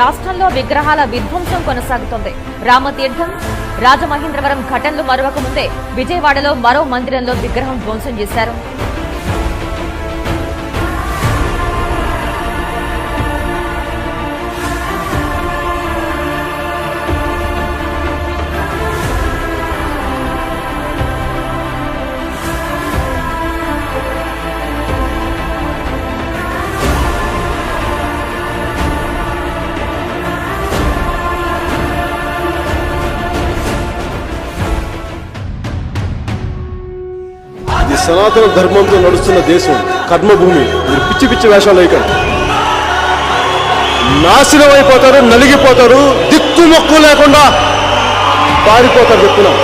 రాష్ట్రంలో విగ్రహాల విధ్వంసం కొనసాగుతోంది. రామతీర్థం, రాజమహేంద్రవరం ఘటనలు మరొక ముందే విజయవాడలో మరో మందిరంలో విగ్రహం ధ్వంసం చేశారు. ఇది సనాతన ధర్మంతో నడుస్తున్న దేశం, కర్మభూమి. మీరు పిచ్చి పిచ్చి వేషాలు వేయకండి. నాశనం అయిపోతారు, నలిగిపోతారు, దిక్కుమొక్కు లేకుండా పారిపోతారు చెప్తున్నా.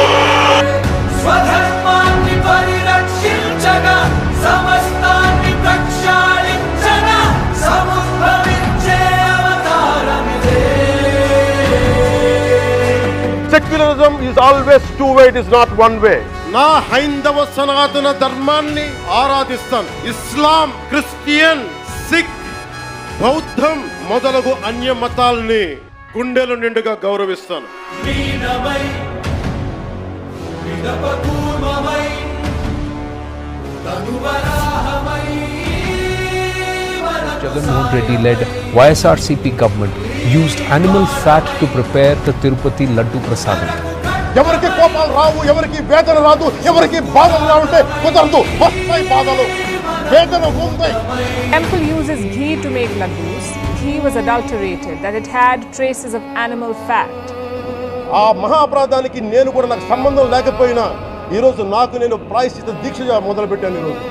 Secularism is always two way, it is not one way. నా హైందవ సనాతన ధర్మాన్ని ఆరాధిస్తాను. ఇస్లాం, క్రిస్టియన్, సిక్, బౌద్ధం మొదలగు అన్య మతాల్ని గుండెలు నిండుగా గౌరవిస్తాను. Jagan Mohan Reddy led YSRCP government used animal fat to prepare the Tirupati Laddu Prasadam. ఎవరికి కోపాలు రావు, ఎవరికి వేదన రాదు, ఎవరికి బాధలు రావుంటే కుదరదు. వస్తాయి బాధలు, వేదన ఉంటాయి. Temple uses ghee to make laddus. Ghee was adulterated, that it had traces of animal fat. ఆ మహాప్రాధానికి నేను కూడా నాకు సంబంధం లేకపోయినా ఈరోజు నేను ప్రాయశ్చిత దీక్షగా మొదలుపెట్టాను. ఈరోజు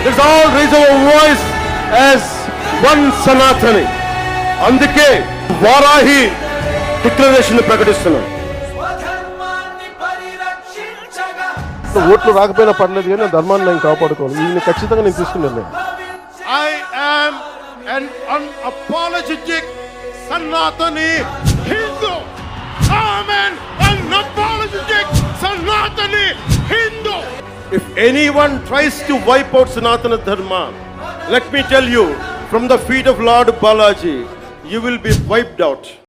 Let's all raise our voice as one Sanatani. అందుకే వారాహి డిక్లరేషన్ ప్రకటిస్తున్నాం. ఓట్లు రాకపోయినా పర్లేదు కానీ ధర్మాన్ని నేను కాపాడుకోవాలి. ఈయన ఖచ్చితంగా నేను తీసుకున్నాను. I am an unapologetic Sanatani Hindu. I am an unapologetic Sanatani Hindu. If anyone tries to wipe out Sanatana Dharma, let me tell you, from the feet of Lord Balaji, you will be wiped out.